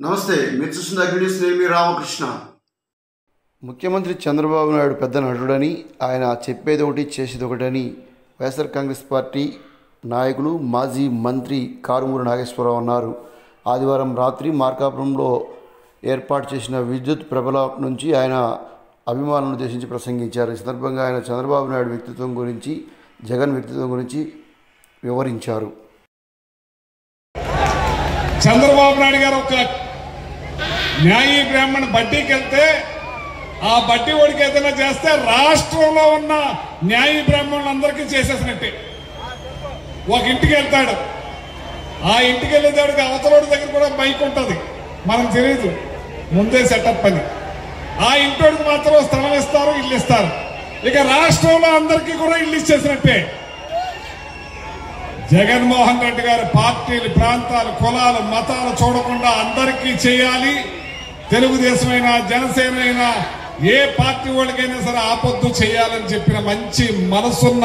నమస్తే, మీరు చూస్తున్న అగ్నిస్ నేను రామకృష్ణ. ముఖ్యమంత్రి చంద్రబాబు నాయుడు పెద్ద నటుడని, ఆయన చెప్పేది ఒకటి చేసేది ఒకటని వైఎస్ఆర్ కాంగ్రెస్ పార్టీ నాయకులు మాజీ మంత్రి కారుమూరి నాగేశ్వరరావు అన్నారు. ఆదివారం రాత్రి మార్కాపురంలో ఏర్పాటు చేసిన విద్యుత్ ప్రభల నుంచి ఆయన అభిమానులను ఉద్దేశించి ప్రసంగించారు. ఈ సందర్భంగా ఆయన చంద్రబాబు నాయుడు వ్యక్తిత్వం గురించి, జగన్ వ్యక్తిత్వం గురించి వివరించారు. చంద్రబాబు నాయుడు గారు ఒక న్యాయీ బ్రాహ్మణ బడ్డీకి వెళ్తే ఆ బడ్డీ ఓడికి ఏదైనా చేస్తే రాష్ట్రంలో ఉన్న న్యాయీ బ్రాహ్మణులందరికీ చేసేసినట్టే. ఒక ఇంటికి వెళ్తాడు, ఆ ఇంటికి వెళ్ళేదాడికి అవతలోడి దగ్గర కూడా బైక్ ఉంటుంది, మనకు తెలియదు, ముందే సెటప్ అని. ఆ ఇంటోడికి మాత్రం స్థలం ఇస్తారు, ఇల్లు ఇస్తారు. ఇక రాష్ట్రంలో అందరికీ కూడా ఇల్లు ఇచ్చేసినట్టే. జగన్మోహన్ రెడ్డి గారు పార్టీలు, ప్రాంతాలు, కులాలు, మతాలు చూడకుండా అందరికీ చేయాలి. తెలుగుదేశం అయినా, జనసేన అయినా, ఏ పార్టీ వాళ్ళకైనా సరే ఆపొద్దు చేయాలని చెప్పిన మంచి మనసున్న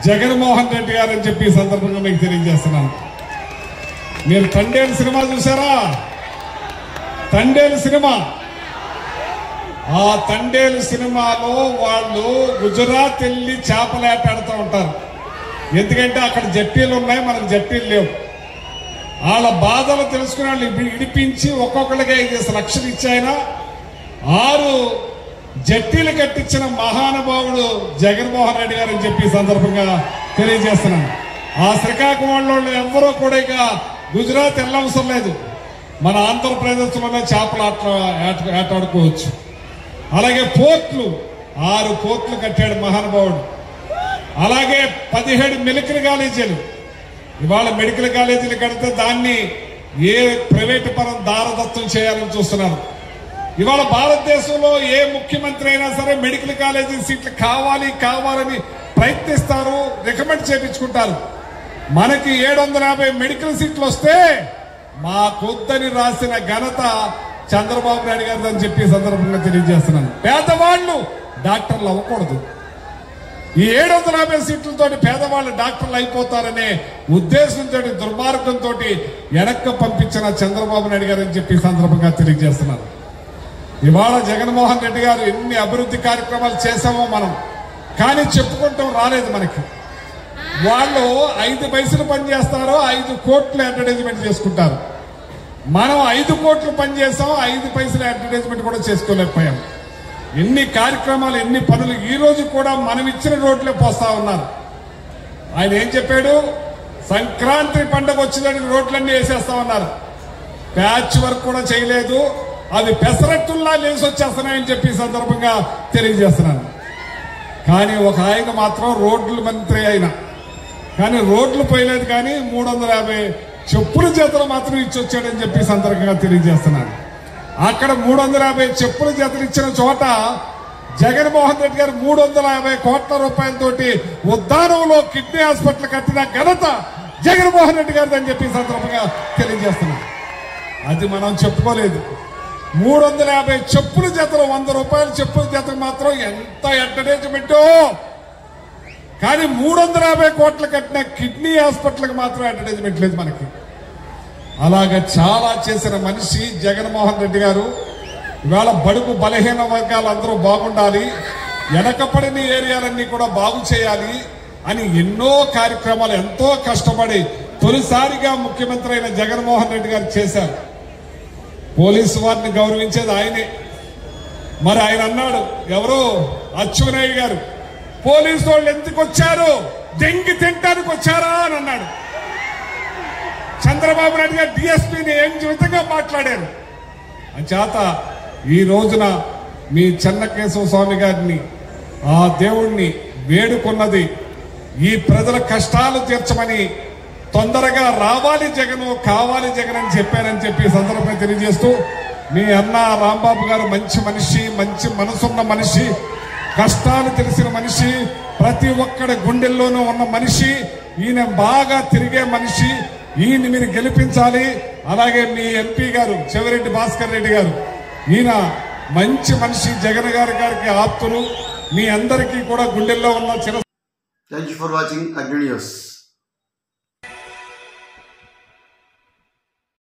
జగన్మోహన్ రెడ్డి గారు అని చెప్పి ఈ సందర్భంగా మీకు తెలియజేస్తున్నాను. మీరు తండేలు సినిమా చూసారా? తండేలు సినిమా, ఆ తండేలు సినిమాలో వాళ్ళు గుజరాత్ వెళ్ళి చేపలేటాడుతూ ఉంటారు. ఎందుకంటే అక్కడ జట్టీలు ఉన్నాయి, మనకు జట్టీలు లేవు. వాళ్ళ బాధలు తెలుసుకుని వాళ్ళు ఇడిపించి ఒక్కొక్కరికి 5 లక్షలు ఇచ్చాయన 6 జట్టీలు కట్టించిన మహానుభావుడు జగన్మోహన్ రెడ్డి గారు అని చెప్పి సందర్భంగా తెలియజేస్తున్నాను. ఆ శ్రీకాకుళంలో ఎవరో కూడా ఇక గుజరాత్ వెళ్ళవసరం లేదు, మన ఆంధ్రప్రదేశ్లోనే చేపలు ఆటాడుకోవచ్చు. అలాగే పోర్ట్లు, 6 పోర్ట్లు కట్టాడు మహానుభావుడు. అలాగే 17 మెడికల్ కాలేజీలు, ఇవాళ మెడికల్ కాలేజీలు కడితే దాన్ని ఏ ప్రైవేటు పరం దారదత్తం చేయాలని చూస్తున్నారు. ఇవాళ భారతదేశంలో ఏ ముఖ్యమంత్రి అయినా సరే మెడికల్ కాలేజీ సీట్లు కావాలని ప్రయత్నిస్తారు, రికమెండ్ చేయించుకుంటారు. మనకి 750 మెడికల్ సీట్లు వస్తే మాకొద్దని రాసిన ఘనత చంద్రబాబు నాయుడు గారు అని చెప్పి సందర్భంగా తెలియజేస్తున్నాను. పేదవాళ్లు డాక్టర్లు అవ్వకూడదు, ఈ 750 సీట్లతో పేదవాళ్ళు డాక్టర్లు అయిపోతారనే ఉద్దేశంతో, దుర్మార్గంతో వెనక్కి పంపించిన చంద్రబాబు నాయుడు గారు అని చెప్పి సందర్భంగా తెలియజేస్తున్నారు. ఇవాళ జగన్మోహన్ రెడ్డి గారు ఎన్ని అభివృద్ధి కార్యక్రమాలు చేశామో మనం, కానీ చెప్పుకుంటాం రాలేదు మనకి. వాళ్ళు 5 పైసలు పనిచేస్తారో 5 కోట్లు అడ్వర్టైజ్మెంట్ చేసుకుంటారు. మనం 5 కోట్లు పనిచేసాం, 5 పైసలు అడ్వర్టైజ్మెంట్ కూడా చేసుకోలేకపోయాం. ఎన్ని కార్యక్రమాలు, ఎన్ని పనులు ఈ రోజు కూడా మనం ఇచ్చిన రోడ్లే పోస్తా ఉన్నారు. ఆయన ఏం చెప్పాడు? సంక్రాంతి పండుగ వచ్చినట్టు రోడ్లన్నీ వేసేస్తా ఉన్నారు. ప్యాచ్ వర్క్ కూడా చేయలేదు, అవి పెసరట్టుల్లా లేచి వచ్చేస్తున్నాయని చెప్పి సందర్భంగా తెలియజేస్తున్నాను. కానీ ఒక ఆయన మాత్రం రోడ్ల మంత్రి అయినా కానీ రోడ్లు పోయలేదు, కానీ 350 చెప్పుల జతలు మాత్రం ఇచ్చి వచ్చాడని చెప్పి సందర్భంగా తెలియజేస్తున్నాను. అక్కడ 350 చెప్పుల జతలు ఇచ్చిన చోట జగన్మోహన్ రెడ్డి గారు 350 కోట్ల రూపాయలతోటి ఉద్దానంలో కిడ్నీ హాస్పిటల్ కట్టిన ఘనత జగన్మోహన్ రెడ్డి గారిది అని చెప్పి సందర్భంగా తెలియజేస్తున్నాం. అది మనం చెప్పుకోలేదు. 350 చెప్పుల జతలు, 100 రూపాయల చెప్పుల జతలు మాత్రం ఎంత అడ్వర్టైజ్మెంటో, కానీ 350 కోట్లు కట్టిన కిడ్నీ హాస్పిటల్కి మాత్రం అడ్వర్టైజ్మెంట్ లేదు మనకి. అలాగా చాలా చేసిన మనిషి జగన్మోహన్ రెడ్డి గారు. ఇవాళ బడుగు బలహీన వర్గాలు అందరూ బాగుండాలి, వెనకపడిన ఏరియాలన్నీ కూడా బాగు చేయాలి అని ఎన్నో కార్యక్రమాలు ఎంతో కష్టపడి తొలిసారిగా ముఖ్యమంత్రి అయిన జగన్మోహన్ రెడ్డి గారు చేశారు. పోలీసు వారిని గౌరవించేది ఆయనే. మరి ఆయన అన్నాడు, ఎవరు అచ్చెన్నాయుడు గారు, పోలీసు వాళ్ళు ఎందుకు వచ్చారు, దెంగి తింటానికి వచ్చారా అని అన్నాడు. చంద్రబాబు నాయుడు గారు డిఎస్పీని ఏం విధంగా మాట్లాడారు. అంచేత ఈ రోజున మీ చెన్నకేశవ స్వామి గారిని, ఆ దేవుణ్ణి వేడుకున్నది ఈ ప్రజల కష్టాలు తీర్చమని, తొందరగా రావాలి జగన్, కావాలి జగన్ అని చెప్పారని చెప్పి సందర్భంగా తెలియజేస్తూ, మీ అన్న రాంబాబు గారు మంచి మనిషి, మంచి మనసున్న మనిషి, కష్టాలు తెలిసిన మనిషి, ప్రతి ఒక్కడి గుండెల్లోనూ ఉన్న మనిషి, ఈయన బాగా తిరిగే మనిషి, ఈయన మీరు గెలిపించాలి. అలాగే మీ ఎంపీ గారు చెవిరెడ్డి భాస్కర్ రెడ్డి గారు, ఈయన మంచి మనిషి, జగన్ గారికి ఆప్తులు, మీ అందరికీ కూడా గుండెల్లో ఉన్న చిన్న. థ్యాంక్ యూ ఫర్ వాచింగ్ అగ్ని న్యూస్.